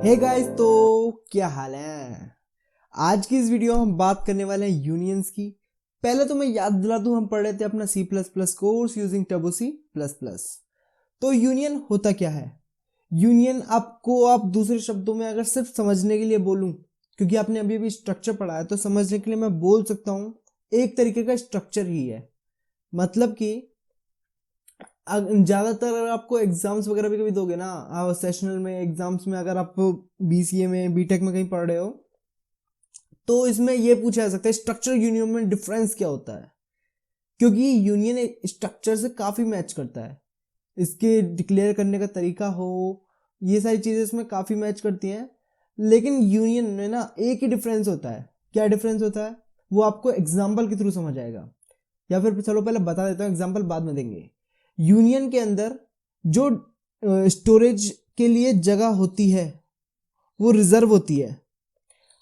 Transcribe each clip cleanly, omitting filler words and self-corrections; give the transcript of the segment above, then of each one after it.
Hey guys, तो क्या हाल है। आज की इस वीडियो में हम बात करने वाले हैं यूनियंस की। पहले तो मैं याद दिला दूं, हम पढ़ रहे थे अपना C++ course using turbo C++। तो यूनियन होता क्या है। यूनियन आपको, आप दूसरे शब्दों में अगर सिर्फ समझने के लिए बोलूं, क्योंकि आपने अभी अभी स्ट्रक्चर पढ़ा है, तो समझने के लिए मैं बोल सकता हूं एक तरीके का स्ट्रक्चर ही है। मतलब कि ज़्यादातर अगर आपको एग्जाम्स वगैरह भी कभी दोगे ना, आप सेशनल में एग्जाम्स में, अगर आप BCA में बीटेक में कहीं पढ़ रहे हो, तो इसमें ये पूछा जा सकता है स्ट्रक्चर यूनियन में डिफरेंस क्या होता है। क्योंकि यूनियन स्ट्रक्चर से काफ़ी मैच करता है, इसके डिक्लेयर करने का तरीका हो, ये सारी चीज़ें इसमें काफ़ी मैच करती हैं। लेकिन यूनियन में ना एक ही डिफरेंस होता है। क्या डिफरेंस होता है वो आपको एग्जाम्पल के थ्रू समझ आएगा, या फिर चलो पहले बता देता हूँ, एग्जाम्पल बाद में देंगे। यूनियन के अंदर जो स्टोरेज के लिए जगह होती है वो रिजर्व होती है,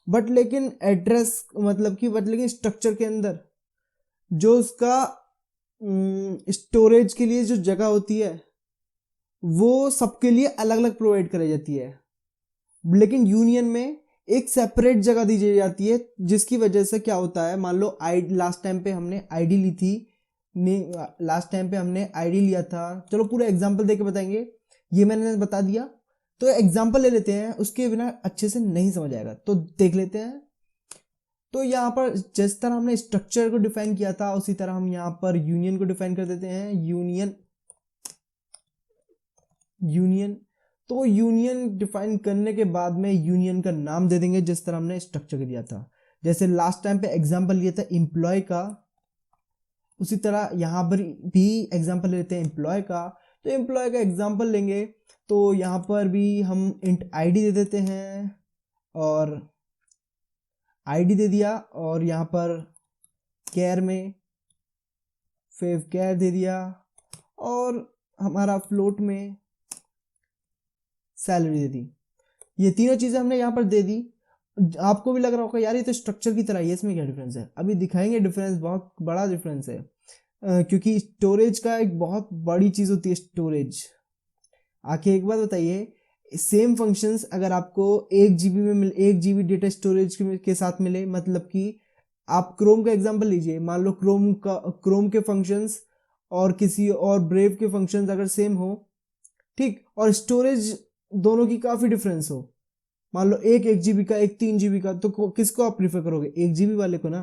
बट लेकिन एड्रेस मतलब कि बट लेकिन स्ट्रक्चर के अंदर जो उसका स्टोरेज के लिए जो जगह होती है वो सबके लिए अलग अलग प्रोवाइड कराई जाती है। लेकिन यूनियन में एक सेपरेट जगह दी जाती है, जिसकी वजह से क्या होता है, मान लो लास्ट टाइम पे हमने आईडी ली थी, लास्ट टाइम पे हमने आईडी लिया था, चलो पूरा एग्जांपल देके बताएंगे, ये मैंने बता दिया। तो एग्जांपल ले लेते हैं, उसके बिना अच्छे से नहीं समझ आएगा, तो देख लेते हैं। तो यहाँ पर जिस तरह हमने स्ट्रक्चर को डिफाइन किया था, उसी तरह हम यहाँ पर यूनियन को डिफाइन कर देते हैं। यूनियन तो यूनियन डिफाइन करने के बाद में यूनियन का नाम दे देंगे जिस तरह हमने स्ट्रक्चर दिया था। जैसे लास्ट टाइम पे एग्जांपल लिया था एम्प्लॉय का, उसी तरह यहाँ पर भी एग्जांपल लेते हैं एम्प्लॉय का। तो एम्प्लॉय का एग्जांपल लेंगे तो यहाँ पर भी हम इंट आईडी दे देते हैं, और आईडी दे दिया, और यहाँ पर केयर में फेव केयर दे दिया, और हमारा फ्लोट में सैलरी दे दी। ये तीनों चीज़ें हमने यहाँ पर दे दी। आपको भी लग रहा होगा यार ये तो स्ट्रक्चर की तरह है, इसमें क्या डिफरेंस है। अभी दिखाएंगे डिफरेंस, बहुत बड़ा डिफरेंस है। क्योंकि स्टोरेज का एक बहुत बड़ी चीज़ होती है स्टोरेज। आखिर एक बात बताइए, सेम फंक्शंस अगर आपको 1 GB में 1 GB डेटा स्टोरेज के साथ मिले, मतलब कि आप क्रोम का एग्जांपल लीजिए, मान लो क्रोम के फंक्शंस और किसी और ब्रेव के फंक्शंस अगर सेम हो, ठीक, और स्टोरेज दोनों की काफ़ी डिफरेंस हो, मान लो एक 1 GB का, एक 3 GB का, तो किसको आप प्रीफर करोगे? 1 GB वाले को ना।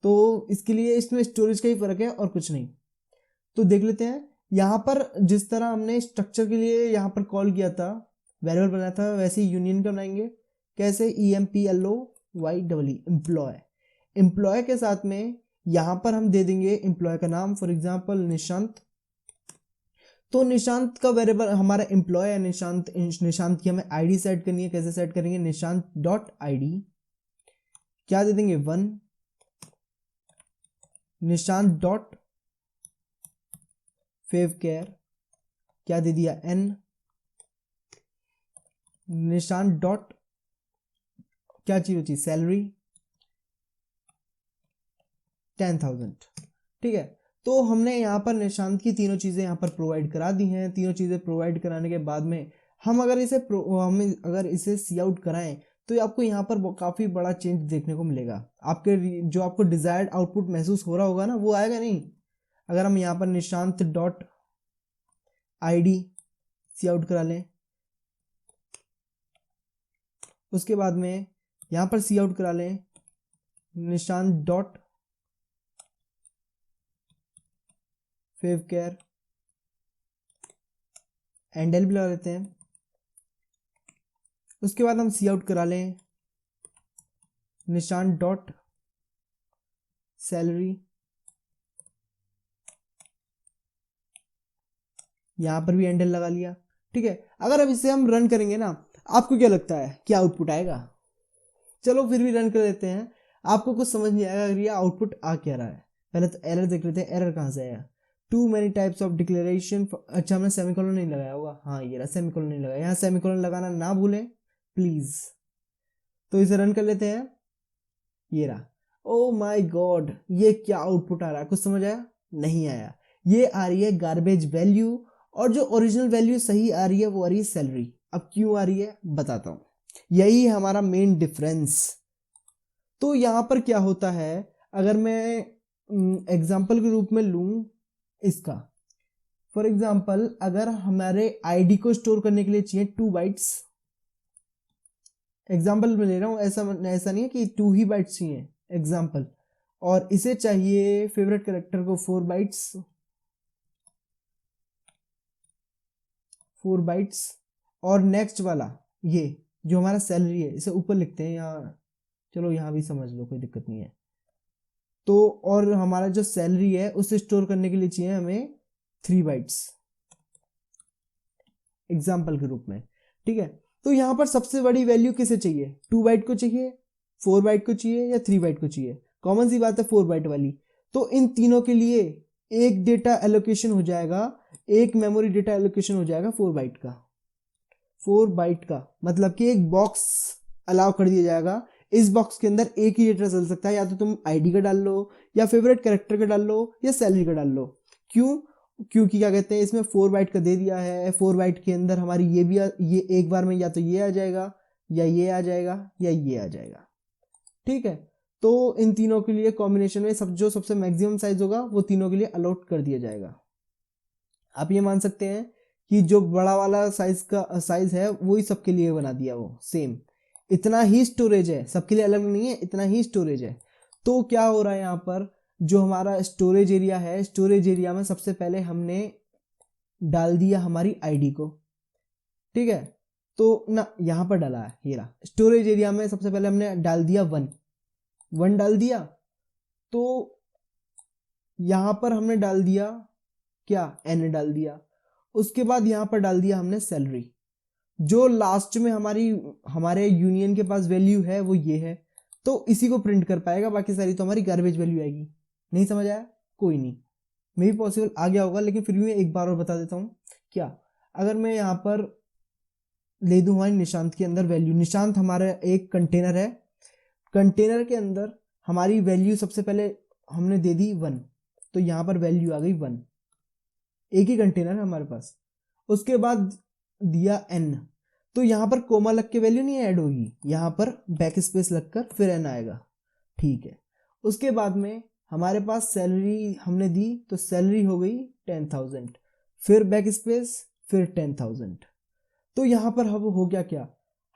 तो इसके लिए इसमें स्टोरेज का ही फर्क है और कुछ नहीं। तो देख लेते हैं यहाँ पर, जिस तरह हमने स्ट्रक्चर के लिए यहाँ पर कॉल किया था, वेरिएबल बनाया था, वैसे ही यूनियन का बनाएंगे। कैसे? EMPLOY employ. एम्प्लॉय के साथ में यहाँ पर हम दे देंगे एम्प्लॉय का नाम, फॉर एग्जाम्पल निशांत। तो निशांत का वेरिएबल हमारा एम्प्लॉय है निशांत। निशांत की हमें आईडी सेट करनी है। कैसे सेट करेंगे? निशांत डॉट आईडी क्या दे देंगे? 1। निशांत डॉट फेव केयर क्या दे दिया? N। निशांत डॉट क्या चीज होती है? सैलरी 10,000। ठीक है, तो हमने यहाँ पर निशांत की तीनों चीज़ें यहाँ पर प्रोवाइड करा दी हैं। तीनों चीज़ें प्रोवाइड कराने के बाद में हम अगर इसे सी आउट कराएं, तो आपको यहाँ पर काफ़ी बड़ा चेंज देखने को मिलेगा। आपके जो आपको डिजायर्ड आउटपुट महसूस हो रहा होगा ना, वो आएगा नहीं। अगर हम यहाँ पर निशांत डॉट आईडी सी आउट करा लें, उसके बाद में यहाँ पर सी आउट करा लें Nishant dot fav care, endl भी लगा लेते हैं। उसके बाद हम सी आउट करा लें निशांत डॉट सैलरी, यहां पर भी एंडल लगा लिया। ठीक है, अगर अब इसे हम रन करेंगे ना, आपको क्या लगता है क्या आउटपुट आएगा? चलो फिर भी रन कर देते हैं, आपको कुछ समझ नहीं आएगा अगर ये आउटपुट आ क्या रहा है। पहले तो एरर देख लेते हैं, एरर कहाँ से आया। Too many types of declaration. अच्छा, हमने सेमीकोलन नहीं लगाया होगा। हाँ, ये रहा, सेमीकोलन नहीं लगाया। यहाँ सेमीकोलन लगाना ना भूलें प्लीज। तो इसे रन कर लेते हैं, ये रहा। ओ माय गॉड, ये क्या आउटपुट आ रहा है? कुछ समझ आया? नहीं आया। ये आ रही है गार्बेज वैल्यू, और जो ओरिजिनल वैल्यू सही आ रही है वो आ रही है सैलरी। अब क्यों आ रही है बताता हूँ। यही है हमारा मेन डिफरेंस। तो यहाँ पर क्या होता है, अगर मैं एग्जाम्पल के रूप में लूँ इसका, फॉर एग्जाम्पल अगर हमारे आईडी को स्टोर करने के लिए चाहिए 2 बाइट्स, एग्जाम्पल में ले रहा हूँ, ऐसा नहीं है कि 2 ही बाइट्स चाहिए, एग्जाम्पल, और इसे चाहिए फेवरेट कैरेक्टर को 4 बाइट्स, 4 बाइट्स, और नेक्स्ट वाला ये जो हमारा सैलरी है इसे ऊपर लिखते हैं यहाँ, चलो यहाँ भी समझ लो, कोई दिक्कत नहीं है। तो और हमारा जो सैलरी है उसे स्टोर करने के लिए चाहिए हमें 3 बाइट्स, एग्जाम्पल के रूप में, ठीक है। तो यहाँ पर सबसे बड़ी वैल्यू किसे चाहिए, 2 बाइट को चाहिए, 4 बाइट को चाहिए, या 3 बाइट को चाहिए? कॉमन सी बात है 4 बाइट वाली। तो इन तीनों के लिए एक डेटा एलोकेशन हो जाएगा, एक मेमोरी डेटा एलोकेशन हो जाएगा 4 बाइट का। 4 बाइट का मतलब कि एक बॉक्स अलाउ कर दिया जाएगा, इस बॉक्स के अंदर एक ही डेटा चल सकता है, या तो तुम आईडी का डाल लो, या फेवरेट कैरेक्टर का डाल लो, या सैलरी का डाल लो। क्यों? क्योंकि क्या कहते हैं, इसमें 4 बाइट का दे दिया है, 4 बाइट के अंदर हमारी ये एक बार में या तो ये आ जाएगा, या ये आ जाएगा, या ये आ जाएगा, ठीक है। तो इन तीनों के लिए कॉम्बिनेशन में जो सबसे मैक्सिमम साइज होगा वो तीनों के लिए अलॉट कर दिया जाएगा। आप ये मान सकते हैं कि जो बड़ा वाला साइज है वही सबके लिए बना दिया, वो सेम इतना ही स्टोरेज है, सबके लिए अलग नहीं है, इतना ही स्टोरेज है। तो क्या हो रहा है यहाँ पर, जो हमारा स्टोरेज एरिया है, स्टोरेज एरिया में सबसे पहले हमने डाल दिया हमारी आईडी को, ठीक है। तो ना यहाँ पर डाला है, ये रहा स्टोरेज एरिया में, सबसे पहले हमने डाल दिया 1 डाल दिया। तो यहाँ पर हमने डाल दिया क्या, n डाल दिया। उसके बाद यहाँ पर डाल दिया हमने सैलरी, जो लास्ट में हमारे यूनियन के पास वैल्यू है वो ये है, तो इसी को प्रिंट कर पाएगा, बाकी सारी तो हमारी गार्बेज वैल्यू आएगी। नहीं समझ आया? कोई नहीं, मे भी पॉसिबल आ गया होगा, लेकिन फिर भी मैं एक बार और बता देता हूँ। क्या, अगर मैं यहाँ पर ले दूँ हमारी निशांत के अंदर वैल्यू, निशांत हमारा एक कंटेनर है, कंटेनर के अंदर हमारी वैल्यू सबसे पहले हमने दे दी 1, तो यहाँ पर वैल्यू आ गई 1, एक ही कंटेनर है हमारे पास। उसके बाद दिया n, तो यहाँ पर कोमा लग के वैल्यू नहीं ऐड होगी, यहाँ पर बैक स्पेस लगकर फिर n आएगा, ठीक है। उसके बाद में हमारे पास सैलरी हमने दी, तो सैलरी हो गई 10,000, फिर बैक स्पेस, फिर 10,000। तो यहाँ पर अब हो गया क्या,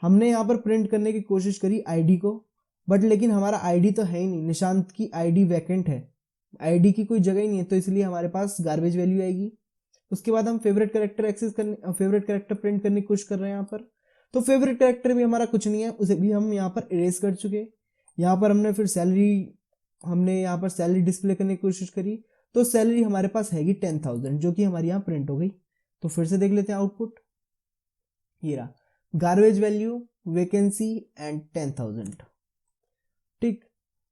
हमने यहाँ पर प्रिंट करने की कोशिश करी आईडी को, बट लेकिन हमारा आईडी तो है ही नहीं, निशांत की आईडी वैकेंट है, आईडी की कोई जगह ही नहीं है, तो इसलिए हमारे पास गार्बेज वैल्यू आएगी। उसके बाद हम फेवरेट कैरेक्टर प्रिंट करने की कोशिश कर रहे हैं यहाँ पर, तो फेवरेट कैरेक्टर भी हमारा कुछ नहीं है, उसे भी हम यहाँ पर इरेज कर चुके। यहाँ पर हमने यहाँ पर सैलरी डिस्प्ले करने की कोशिश करी, तो सैलरी हमारे पास हैगी 10,000, जो कि हमारे यहाँ प्रिंट हो गई। तो फिर से देख लेते हैं आउटपुट, ये रहा गार्बेज वैल्यू, वैकेंसी एंड 10,000, ठीक।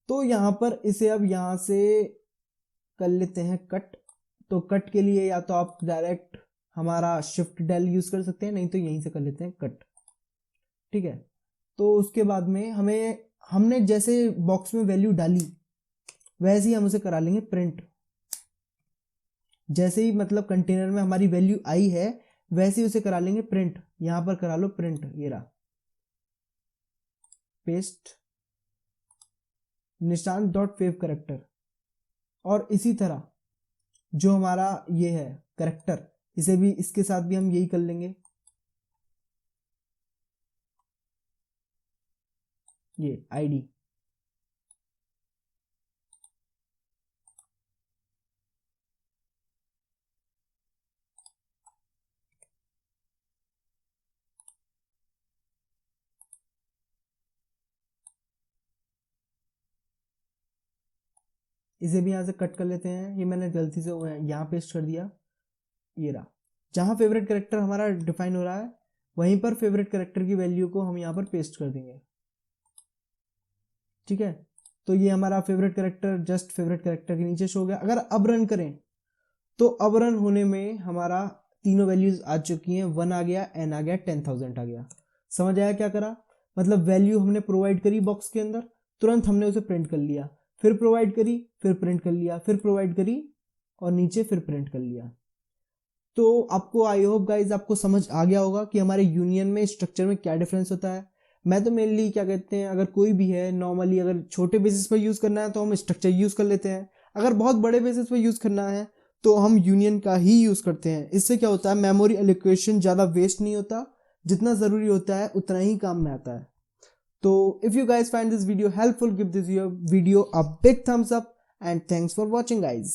तो यहाँ पर इसे अब यहाँ से कर लेते हैं कट। तो कट के लिए या तो आप डायरेक्ट हमारा शिफ्ट डेल यूज कर सकते हैं, नहीं तो यहीं से कर लेते हैं कट, ठीक है। तो उसके बाद में हमने जैसे बॉक्स में वैल्यू डाली वैसे ही हम उसे करा लेंगे प्रिंट, जैसे ही मतलब कंटेनर में हमारी वैल्यू आई है वैसे ही उसे करा लेंगे प्रिंट। यहां पर करा लो प्रिंट, ये रहा paste Nishant dot fav character, और इसी तरह जो हमारा ये है करेक्टर, इसे भी इसके साथ भी हम यही कर लेंगे, ये आईडी, इसे भी यहां से कट कर लेते हैं। ये मैंने गलती से यहाँ पेस्ट कर दिया, ये रहा जहां फेवरेट कैरेक्टर हमारा डिफाइन हो रहा है वहीं पर फेवरेट कैरेक्टर की वैल्यू को हम यहाँ पर पेस्ट कर देंगे, ठीक है। तो ये हमारा favourite character just favourite character के नीचे शो हो गया। अगर अब रन करें तो अब रन होने में हमारा तीनों वैल्यूज आ चुकी हैं, 1 आ गया, n आ गया, 10,000 आ गया। समझ आया क्या करा? मतलब वैल्यू हमने प्रोवाइड करी बॉक्स के अंदर, तुरंत हमने उसे प्रिंट कर लिया, फिर प्रोवाइड करी, फिर प्रिंट कर लिया, फिर प्रोवाइड करी और नीचे फिर प्रिंट कर लिया। तो आपको आई होप गाइज आपको समझ आ गया होगा कि हमारे यूनियन में स्ट्रक्चर में क्या डिफरेंस होता है। मैं तो मेनली क्या कहते हैं, अगर कोई भी है नॉर्मली अगर छोटे बेसिस पर यूज़ करना है तो हम स्ट्रक्चर यूज़ कर लेते हैं, अगर बहुत बड़े बेसिस पर यूज़ करना है तो हम यूनियन का ही यूज़ करते हैं। इससे क्या होता है, मेमोरी एलोकेशन ज़्यादा वेस्ट नहीं होता, जितना ज़रूरी होता है उतना ही काम में आता है। तो if you guys find this video helpful, give this video a big thumbs up and thanks for watching guys.